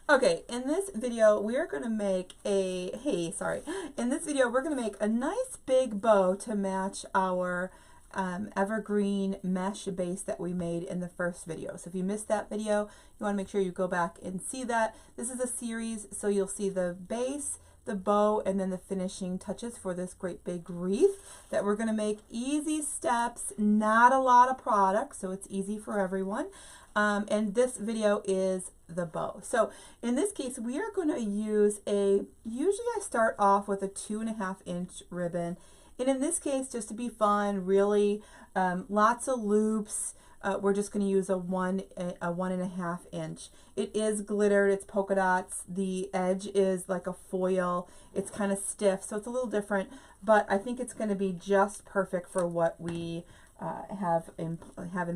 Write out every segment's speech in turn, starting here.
Okay, in this video we're going to make in this video we're going to make a nice big bow to match our evergreen mesh base that we made in the first video. So if you missed that video, you want to make sure you go back and see that. This is a series, so you'll see the base, the bow, and then the finishing touches for this great big wreath that we're going to make. Easy steps, not a lot of product, so it's easy for everyone. And this video is the bow. So in this case, we are going to use usually I start off with a 2.5 inch ribbon. And in this case, just to be fun, really lots of loops. We're just going to use a 1.5 inch. It is glittered, it's polka dots. The edge is like a foil. It's kind of stiff, so it's a little different, but I think it's going to be just perfect for what we have in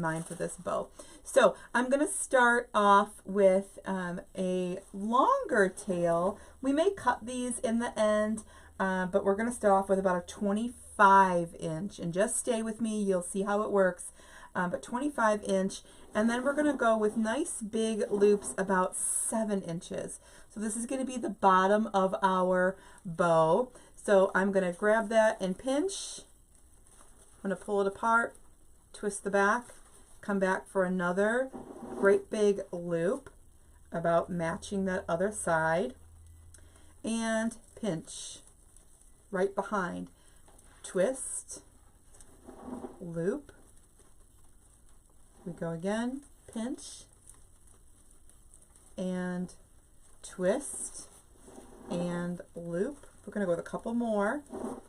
mind for this bow. So I'm going to start off with a longer tail. We may cut these in the end, but we're going to start off with about a 25 inch, and just stay with me, you'll see how it works. But 25 inch, and then we're going to go with nice big loops about 7 inches. So this is going to be the bottom of our bow. So I'm going to grab that and pinch. I'm going to pull it apart, twist the back, come back for another great big loop about matching that other side, and pinch right behind, twist, loop. We go again, pinch, and twist, and loop. We're going to go with a couple more.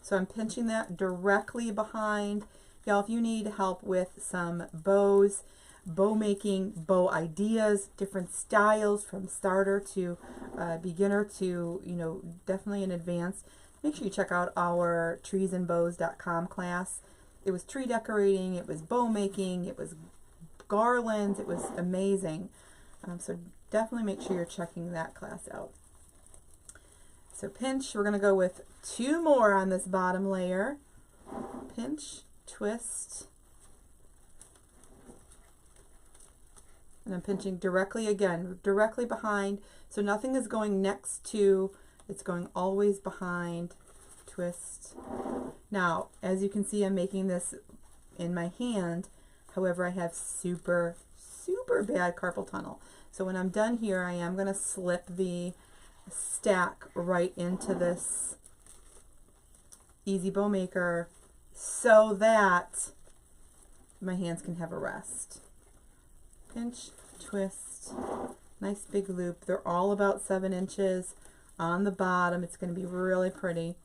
So I'm pinching that directly behind. Y'all, if you need help with some bows, bow making, bow ideas, different styles from starter to beginner to, you know, definitely in advanced, make sure you check out our treesandbows.com class. It was tree decorating, it was bow making, it was garlands, it was amazing. So definitely make sure you're checking that class out. So pinch, we're going to go with 2 more on this bottom layer. Pinch, twist, and I'm pinching directly again, directly behind, so nothing is going next to, it's going always behind, twist. Now, as you can see, I'm making this in my hand. However, I have super bad carpal tunnel. So when I'm done here, I am going to slip the stack right into this Easy Bow Maker so that my hands can have a rest. Pinch, twist, nice big loop. They're all about 7 inches on the bottom. It's going to be really pretty.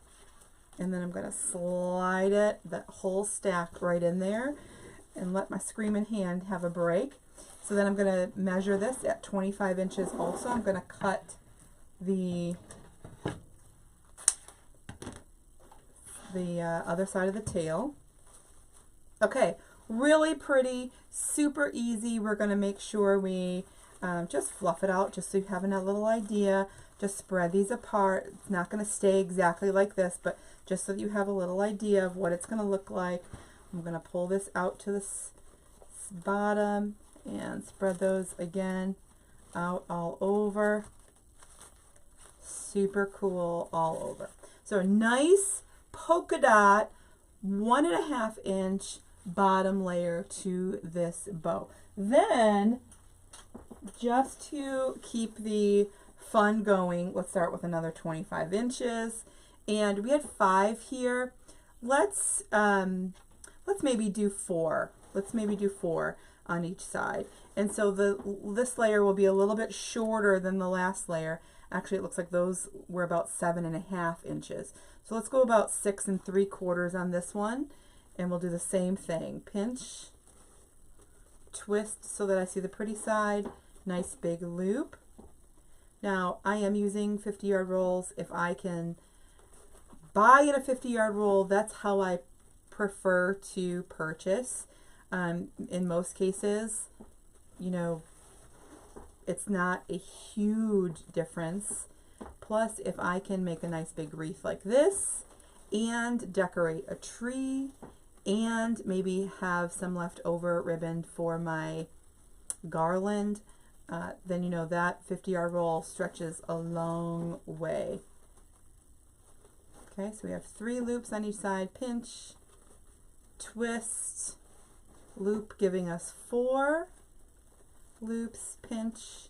And then I'm going to slide it, that whole stack right in there, and let my screaming hand have a break. So then I'm going to measure this at 25 inches also. I'm going to cut the other side of the tail. Okay, really pretty, super easy. We're going to make sure we just fluff it out just so you have a little idea. Just spread these apart. It's not going to stay exactly like this, but just so that you have a little idea of what it's going to look like. I'm going to pull this out to this bottom and spread those again out all over. Super cool all over. So a nice polka dot 1.5 inch bottom layer to this bow. Then, just to keep the fun going, let's start with another 25 inches. And we had 5 here. Let's maybe do 4. Let's maybe do 4 on each side. And so this layer will be a little bit shorter than the last layer. Actually, it looks like those were about 7.5 inches. So let's go about 6 3/4 on this one, and we'll do the same thing. Pinch, twist so that I see the pretty side, nice big loop. Now, I am using 50-yard rolls. If I can buy in a 50-yard roll, that's how I prefer to purchase. In most cases, you know, it's not a huge difference. Plus, if I can make a nice big wreath like this and decorate a tree and maybe have some leftover ribbon for my garland, then you know that 50-yard roll stretches a long way. Okay, so we have 3 loops on each side, pinch, twist, loop, giving us 4 loops, pinch,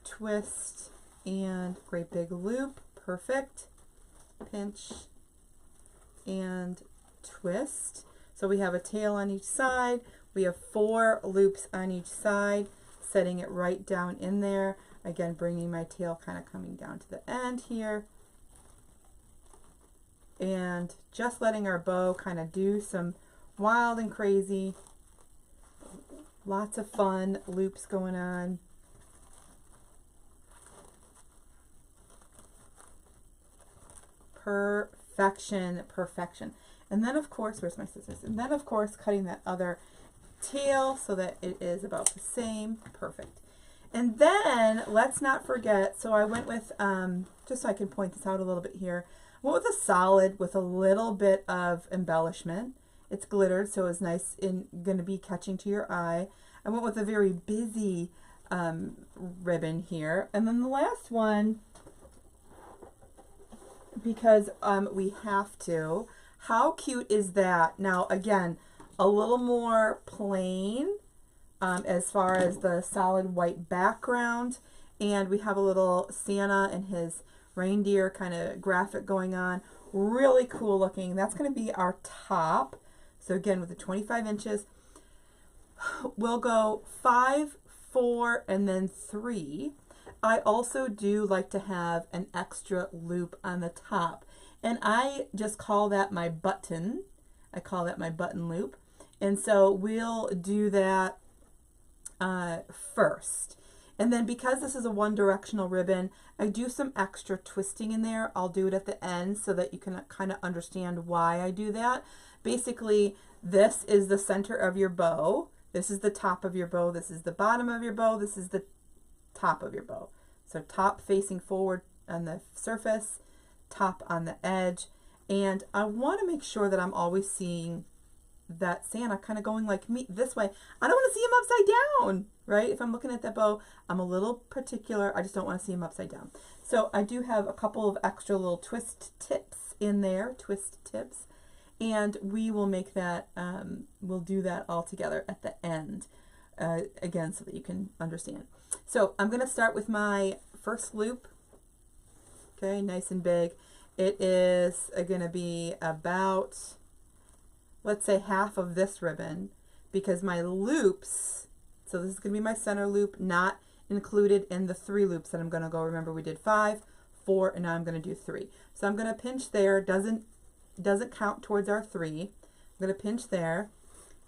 twist, and great big loop, perfect, pinch, and twist. So we have a tail on each side, we have 4 loops on each side, setting it right down in there, again bringing my tail kind of coming down to the end here, and just letting our bow kind of do some wild and crazy, lots of fun loops going on. Perfection, perfection. And then of course, where's my scissors? And then of course cutting that other tail so that it is about the same. Perfect. And then let's not forget, so I went with, just so I can point this out a little bit here, I went with a solid with a little bit of embellishment. It's glittered, so it's nice and going to be catching to your eye. I went with a very busy ribbon here. And then the last one, because we have to, how cute is that? Now again, a little more plain as far as the solid white background, and we have a little Santa and his reindeer kind of graphic going on. Really cool looking. That's going to be our top. So again, with the 25 inches, we'll go 5, 4, and then 3. I also do like to have an extra loop on the top, and I just call that my button. I call that my button loop. And so we'll do that first. And then because this is a one-directional ribbon, I do some extra twisting in there. I'll do it at the end so that you can kind of understand why I do that. Basically, this is the center of your bow. This is the top of your bow. This is the bottom of your bow. This is the top of your bow. So top facing forward on the surface, top on the edge. And I want to make sure that I'm always seeing that Santa kind of going like me this way. I don't want to see him upside down, right? If I'm looking at that bow, I'm a little particular. I just don't want to see him upside down. So I do have a couple of extra little twist tips in there, twist tips, and we will make that, we'll do that all together at the end, again, so that you can understand. So I'm going to start with my first loop. Okay, nice and big. It is going to be about, let's say, half of this ribbon, because my loops, so this is going to be my center loop, not included in the 3 loops that I'm going to go. Remember, we did 5, 4, and now I'm going to do 3. So I'm going to pinch there. Doesn't count towards our 3. I'm going to pinch there,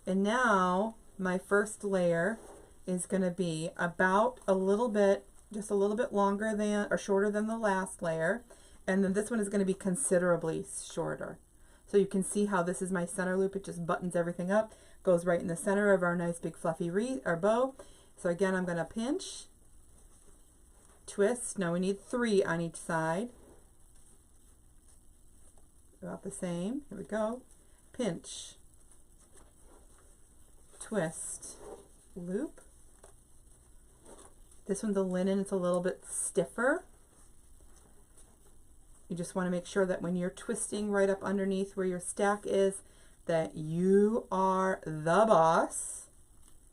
and now my first layer is going to be about a little bit, just a little bit longer than or shorter than the last layer, and then this one is going to be considerably shorter. So you can see how this is my center loop. It just buttons everything up, goes right in the center of our nice big fluffy wreath, our bow. So again, I'm going to pinch, twist. Now we need 3 on each side. About the same. Here we go. Pinch, twist, loop. This one's a linen. It's a little bit stiffer. You just want to make sure that when you're twisting right up underneath where your stack is, that you are the boss.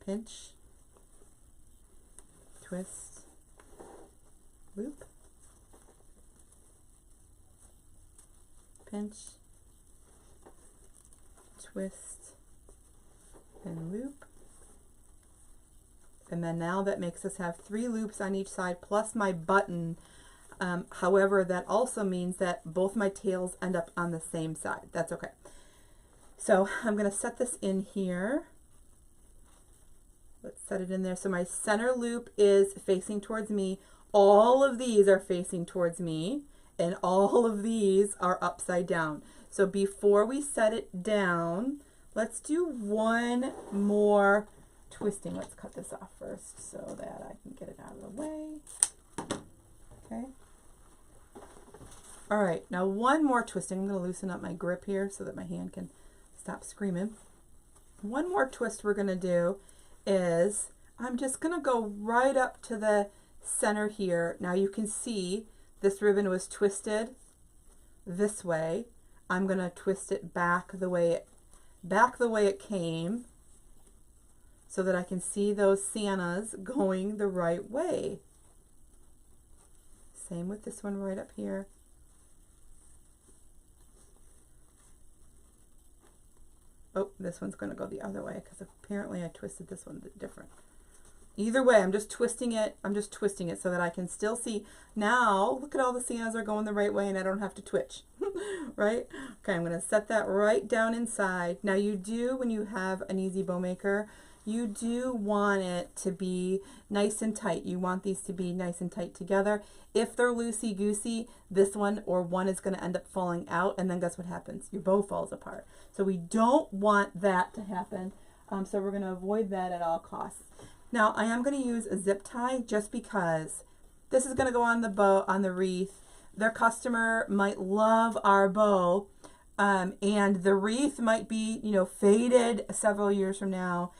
Pinch, twist, loop, pinch, twist, and loop. And then now that makes us have 3 loops on each side plus my button. However, that also means that both my tails end up on the same side. That's okay. So I'm going to set this in here. Let's set it in there. So my center loop is facing towards me. All of these are facing towards me, and all of these are upside down. So before we set it down, let's do one more twisting. Let's cut this off first so that I can get it out of the way. Okay. All right, now one more twisting. I'm going to loosen up my grip here so that my hand can stop screaming. One more twist we're going to do is I'm just going to go right up to the center here. Now you can see this ribbon was twisted this way. I'm going to twist it back the way it came so that I can see those Santas going the right way. Same with this one right up here. Oh, this one's going to go the other way because apparently I twisted this one different. Either way, I'm just twisting it. I'm just twisting it so that I can still see. Now, look at all the Santas are going the right way and I don't have to twitch, right? Okay, I'm going to set that right down inside. Now you do, when you have an easy bow maker, you do want it to be nice and tight. You want these to be nice and tight together. If they're loosey-goosey, this one or one is going to end up falling out, and then guess what happens? Your bow falls apart. So we don't want that to happen. So we're going to avoid that at all costs. Now I am going to use a zip tie just because this is going to go on the bow, on the wreath. Their customer might love our bow, and the wreath might be, you know, faded several years from now.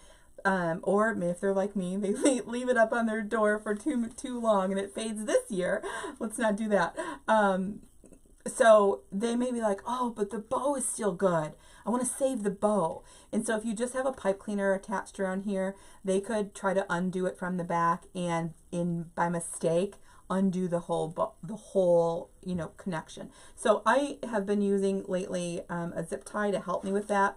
Or if they're like me, they leave it up on their door for too long and it fades this year. Let's not do that. So they may be like, oh, but the bow is still good. I want to save the bow. And so if you just have a pipe cleaner attached around here, they could try to undo it from the back and by mistake undo the whole you know, connection. So I have been using lately a zip tie to help me with that.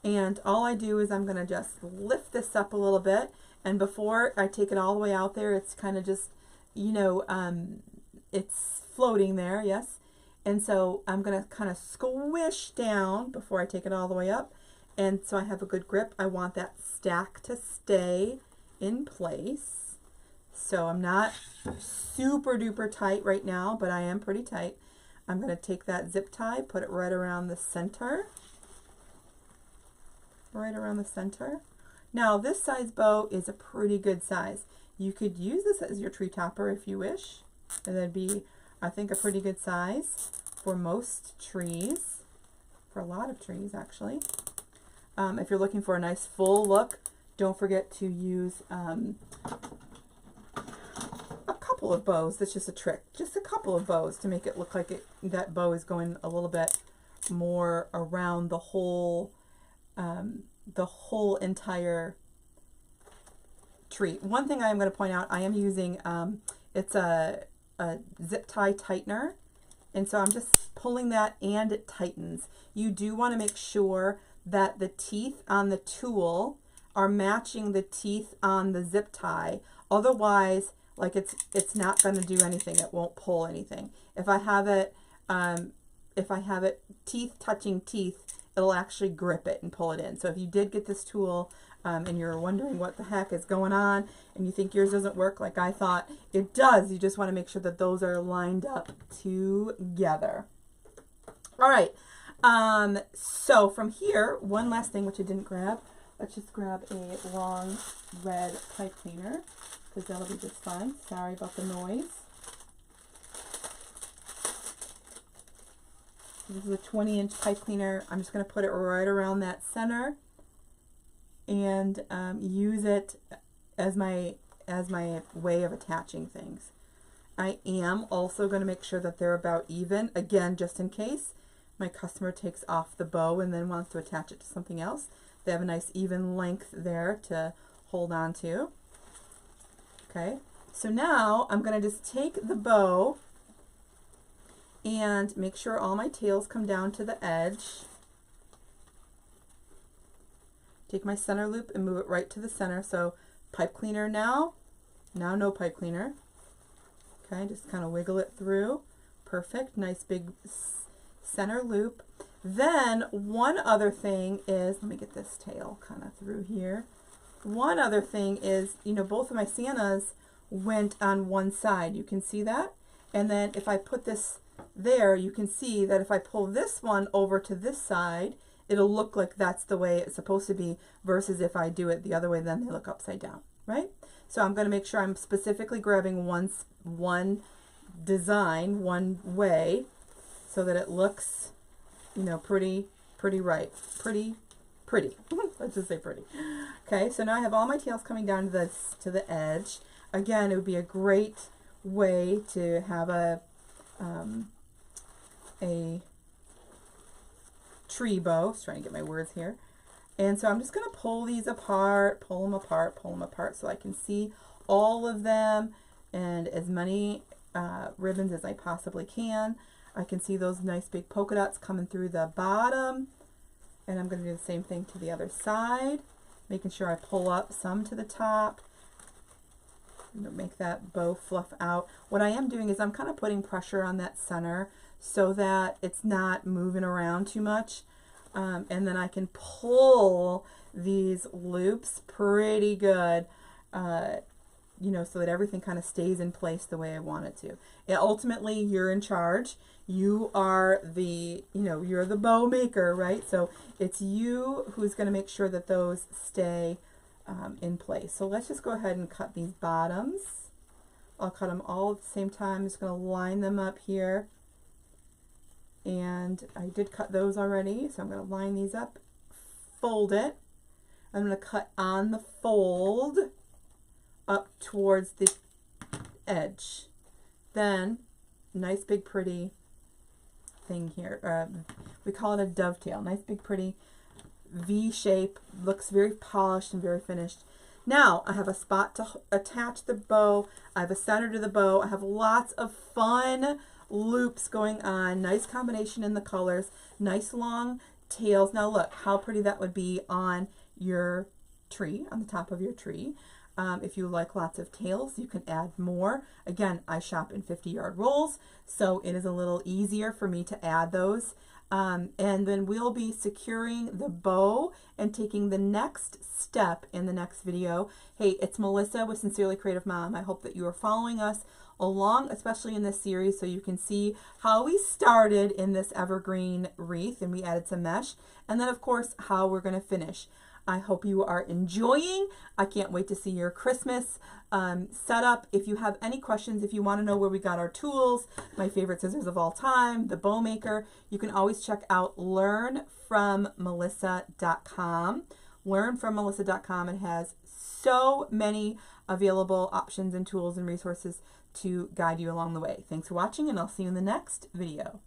And all I do is I'm going to just lift this up a little bit, and before I take it all the way out there, it's kind of just, you know, it's floating there, yes. And so I'm going to kind of squish down before I take it all the way up, and so I have a good grip. I want that stack to stay in place. So I'm not super duper tight right now, but I am pretty tight. I'm going to take that zip tie, put it right around the center. Right around the center. Now this size bow is a pretty good size. You could use this as your tree topper if you wish, and that'd be, I think, a pretty good size for most trees, for a lot of trees actually. If you're looking for a nice full look, don't forget to use a couple of bows. That's just a trick, just a couple of bows to make it look like that bow is going a little bit more around the whole entire tree. One thing I am going to point out, I am using, it's a zip tie tightener, and so I'm just pulling that and it tightens. You do want to make sure that the teeth on the tool are matching the teeth on the zip tie. Otherwise, like it's not going to do anything. It won't pull anything. If I have it teeth touching teeth, it'll actually grip it and pull it in. So if you did get this tool and you're wondering what the heck is going on and you think yours doesn't work like I thought, it does. You just want to make sure that those are lined up together. All right. So from here, one last thing which I didn't grab. Let's just grab a long red pipe cleaner because that'll be just fine. Sorry about the noise. This is a 20-inch pipe cleaner. I'm just going to put it right around that center and use it as my way of attaching things. I am also going to make sure that they're about even, again, just in case my customer takes off the bow and then wants to attach it to something else. They have a nice even length there to hold on to. Okay, so now I'm going to just take the bow and make sure all my tails come down to the edge. Take my center loop and move it right to the center. So pipe cleaner now no pipe cleaner. Okay, just kind of wiggle it through. Perfect, nice big center loop. Then one other thing is, let me get this tail kind of through here. One other thing is, you know, both of my Santas went on one side. You can see that. And then if I put this there, you can see that if I pull this one over to this side, it'll look like that's the way it's supposed to be, versus if I do it the other way, then they look upside down, right? So I'm going to make sure I'm specifically grabbing one design one way so that it looks, you know, pretty right, pretty pretty. Let's just say pretty. Okay, so now I have all my tails coming down to the edge. Again, it would be a great way to have a tree bow. Just trying to get my words here. And so I'm just going to pull these apart, pull them apart, pull them apart so I can see all of them and as many ribbons as I possibly can. I can see those nice big polka dots coming through the bottom. And I'm going to do the same thing to the other side, making sure I pull up some to the top. Make that bow fluff out. What I am doing is I'm kind of putting pressure on that center so that it's not moving around too much. And then I can pull these loops pretty good, you know, so that everything kind of stays in place the way I want it to. And ultimately, you're in charge. You are the, you know, you're the bow maker, right? So it's you who's going to make sure that those stay in place. So let's just go ahead and cut these bottoms. I'll cut them all at the same time. I'm just going to line them up here. And I did cut those already, so I'm going to line these up, fold it. I'm going to cut on the fold up towards the edge. Then, nice big pretty thing here. We call it a dovetail. Nice big pretty V shape. Looks very polished and very finished. Now I have a spot to attach the bow. I have a center to the bow. I have lots of fun loops going on. Nice combination in the colors. Nice long tails. Now look how pretty that would be on your tree, on the top of your tree. If you like lots of tails, you can add more. Again, I shop in 50-yard rolls, so it is a little easier for me to add those. And then we'll be securing the bow and taking the next step in the next video. Hey, it's Melissa with Sincerely Creative Mom. I hope that you are following us along, especially in this series, so you can see how we started in this evergreen wreath and we added some mesh, and then of course how we're going to finish. I hope you are enjoying. I can't wait to see your Christmas setup. If you have any questions, if you want to know where we got our tools, my favorite scissors of all time, the bow maker, you can always check out learnfrommelissa.com. Learnfrommelissa.com. It has so many available options and tools and resources to guide you along the way. Thanks for watching, and I'll see you in the next video.